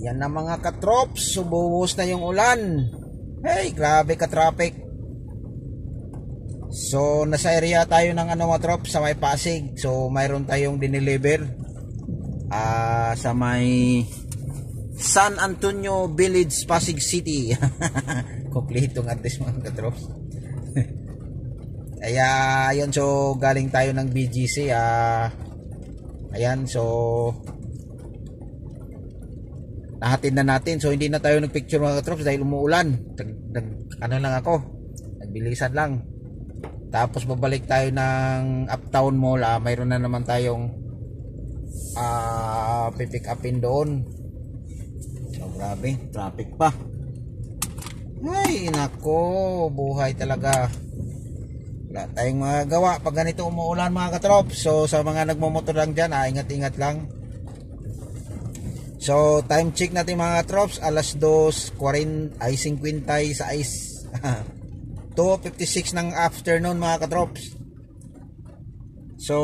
Yan na mga katrops, subuhos na yung ulan. Hey, grabe ka traffic. So nasa area tayo ng mga trops sa may Pasig. So mayroon tayong dineliver sa may San Antonio Village, Pasig City. Kompletong address mga katrops. Kaya ayun, so galing tayo ng BGC. Ayan, so nahatid na natin. So hindi na tayo nagpicture mga katrops dahil umuulan. Ano lang ako, nagbilisan lang. Tapos babalik tayo ng Uptown Mall. Mayroon na naman tayong pipick upin doon. So grabe, traffic pa. Ay nako, buhay talaga. Wala tayong magagawa pag ganito umuulan mga katrops. So sa mga nagmumotor lang dyan, ingat-ingat lang. So time check natin mga katrops, alas 2:50 sa ice. 2:56 ng afternoon mga katrops. So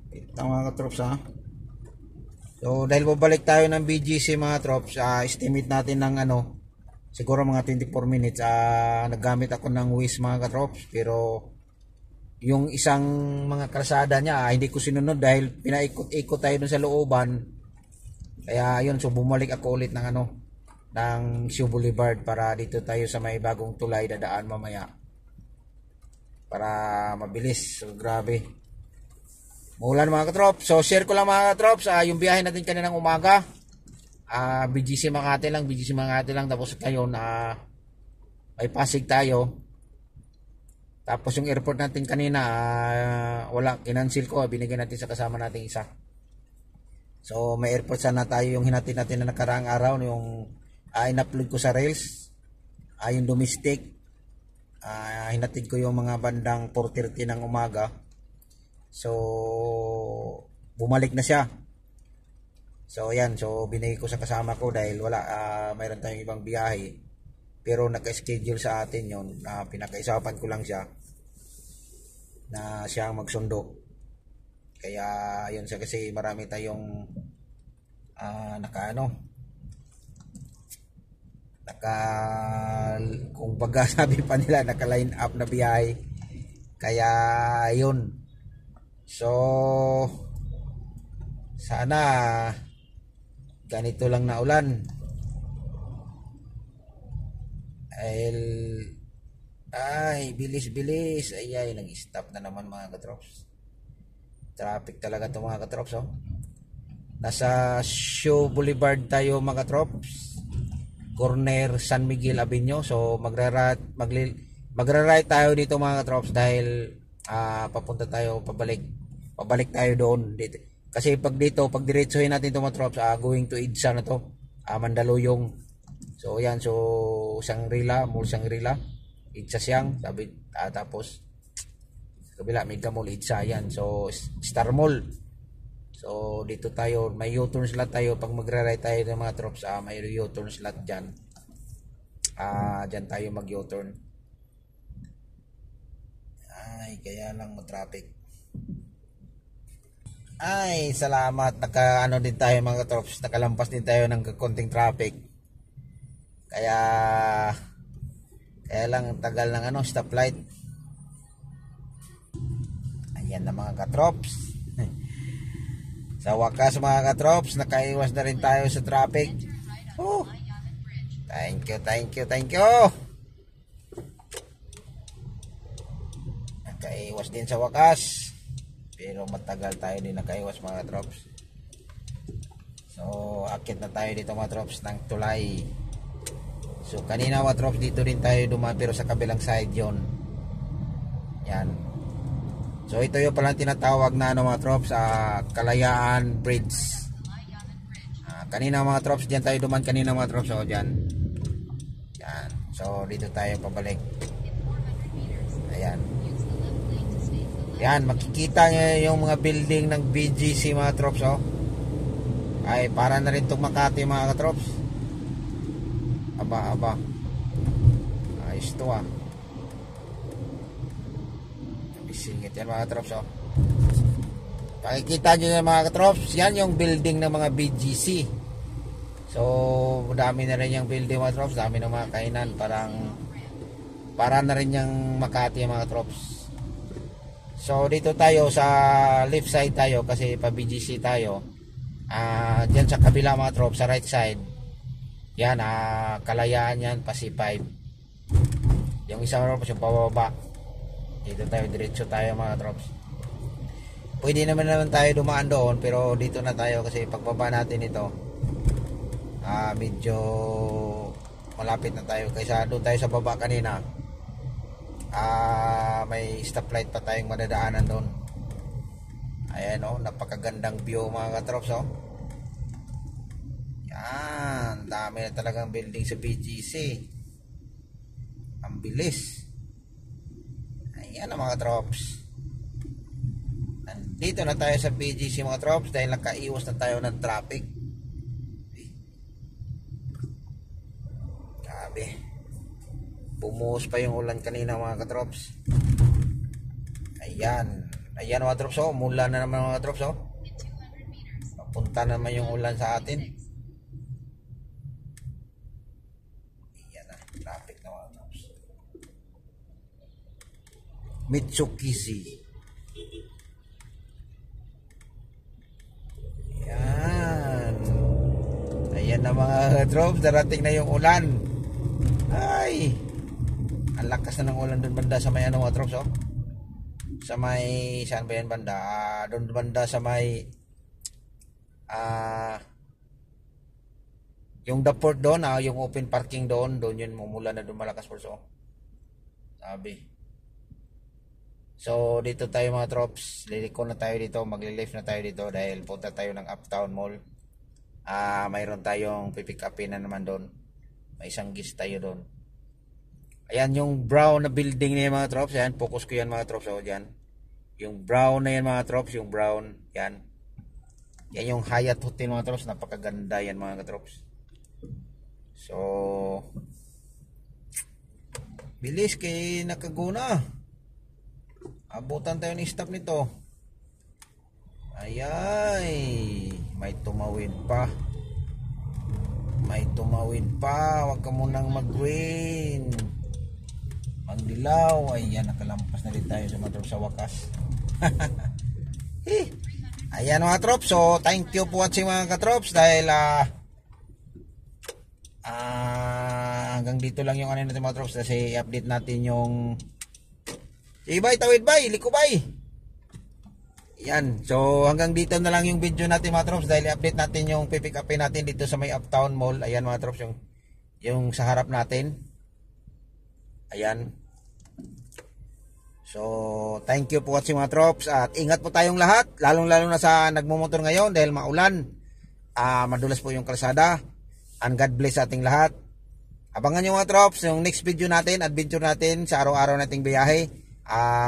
ito mga katrops So dahil babalik tayo ng BGC mga katrops, estimate natin ng siguro mga 24 minutes. Naggamit ako ng Waze mga katrops, pero yung isang mga kalsada niya hindi ko sinunod dahil pinaikot-ikot tayo dun sa looban. Kaya yun, so bumalik ako ulit ng ng Shoe Boulevard para dito tayo sa may bagong tulay dadaan mamaya para mabilis. So grabe, maulan mga katrops. So share ko lang mga katrops yung biyahe natin kaninang umaga. BGC Makati lang, tapos ngayon may Pasig tayo. Tapos yung airport natin kanina wala, kinansil ko, binigyan natin sa kasama nating isa. So may airport sana tayo, yung hinatid natin na nakaraang araw, yung in-upload ko sa Rails, yung domestic. Hinatid ko yung mga bandang 4:30 ng umaga. So bumalik na siya. So yan, so binigay ko sa kasama ko dahil wala, mayroon tayong ibang biyahe, pero naka-schedule sa atin yon. Pinakaisapan ko lang siya na siya ang magsundo. Kaya yun siya, kasi marami tayong kung baga sabi pa nila, naka-line up na biyahe. Kaya yun, so sana ganito lang na ulan. Ay bilis. Ay nag-stop na naman mga katrops. Traffic talaga ito mga katrops. Nasa Shoe Boulevard tayo mga katrops, corner San Miguel Avenue. So magra-right tayo dito mga katrops dahil papunta tayo, pabalik tayo doon dito. Kasi pag diretsuhin natin ito mga trops, going to EDSA na to, Mandaluyong. So yan, so Mall Shangri-La, EDSA siyang sabi, tapos kabila Mega Mall, EDSA yan. So Star Mall. So dito tayo, may U-turn slot tayo pag magra-right tayo ng mga trops. May U-turn slot dyan. Dyan tayo mag U-turn. Ay kaya lang traffic. Ay salamat, din tayo mga katrops, nakalampas din tayo ng konting traffic. Kaya lang tagal ng stoplight. Ayan na mga katrops. Sa wakas mga katrops, nakaiwas na rin tayo sa traffic. Thank you. Nakaiwas din sa wakas, pero matagal tayo din nakaiwas mga trops. So akit na tayo dito mga trops ng tulay. So kanina mga trops dito din tayo dumaan, pero sa kabilang side yon. Yan. So ito yung palang tinatawag na mga trops, Kalayaan Bridge. Kanina mga trops, diyan tayo dumaan kanina mga trops. So diyan. Yan. So dito tayo pabalik. Ayan. Yan, makikita nyo yung mga building ng BGC mga trops. Ay para na rin itong Makati mga katrops. Aba ayos to isingit yan mga katrops. Pakikita nyo yung mga katrops, yan yung building ng mga BGC. So dami na rin yung building mga trops, dami ng mga kainan, para na rin yung Makati mga trops. So dito tayo sa left side tayo kasi pa BGC tayo. Diyan sa kabila mga trops, sa right side. Yan, Kalayaan yan, pa C5. Yung isang trops yung pababa. Dito tayo, diretso tayo mga trops. Pwede naman tayo dumaan doon, pero dito na tayo kasi pagbaba natin ito, medyo malapit na tayo kaysa doon tayo sa baba kanina. May stoplight pa tayong madadaanan doon. Ayan napakagandang view mga katrops yan, dami na talagang building sa BGC, ang bilis. Ayan mga trops, nandito na tayo sa BGC mga trops dahil nakaiwas na tayo ng traffic. Grabe, bumuhos pa yung ulan kanina mga katrops. Ayan mga trops, mula na naman mga trops, papunta naman yung ulan sa atin. Ayan na, traffic na mga trops. Mitsubishi. Ayan na mga trops, darating na yung ulan. Ay, ang lakas na ng ulan doon banda sa may mga trops, sa may, saan ba yan banda? Doon banda sa may yung the port doon, yung open parking doon yun mumula na doon malakas po. Sabi. So dito tayo mga trops, liliko na tayo dito, magli-lift na tayo dito dahil punta tayo ng Uptown Mall. Mayroon tayong pipick upin na naman doon. May isang gis tayo doon. Ayan yung brown na building na yan mga trops. Ayan, focus ko yan mga trops. Dyan. Yung brown na yan mga trops. Yung brown. Yan. Yan yung Hyatt Hotel mga trops. Napakaganda yan mga trops. So bilis kay nakaguna. Abutan tayo ng stop nito. Ayay. May tumawid pa. Huwag ka munang mag-green. Magdilaw. Ayan, nakalampas na rin tayo sa mga trops sa wakas. Ayan mga trops. So thank you for watching mga katrops. Dahil hanggang dito lang yung ano natin mga trops. Kasi i-update natin yung ibay, tawid bay, liko bay. Yan. So hanggang dito na lang yung video natin mga trops. Dahil i-update natin yung pipick upin natin dito sa may Uptown Mall. Ayan mga trops, yung sa harap natin. Ayan. So thank you for watching mga trops. At ingat po tayong lahat, lalong lalo na sa nagmumotor ngayon dahil maulan, madulas po yung kalsada. And God bless sa ating lahat. Abangan nyo mga trops yung next video natin, adventure natin sa araw-araw nating biyahe.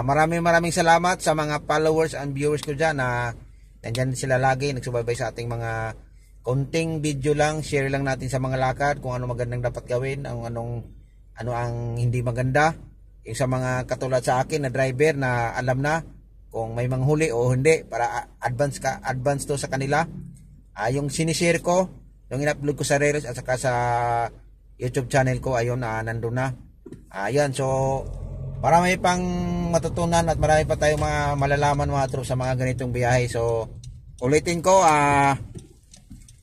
Maraming salamat sa mga followers and viewers ko dyan na nandyan sila lagi, nagsubaybay sa ating mga konting video lang, share lang natin sa mga lakad kung ano magandang dapat gawin, ano ang hindi maganda. Yung sa mga katulad sa akin na driver na alam na kung may manghuli o hindi para advance to sa kanila. Yung sinishare ko, yung in-upload ko sa Reels at saka sa YouTube channel ko, ayun nandun na. Ayan, so marami pang matutunan at marami pa tayong mga malalaman mga trops sa mga ganitong biyahe. So ulitin ko,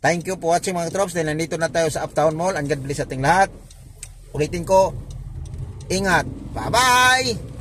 thank you for watching mga trops dahil nandito na tayo sa Uptown Mall. And God bless ating lahat. Ulitin ko, ingat. Bye bye.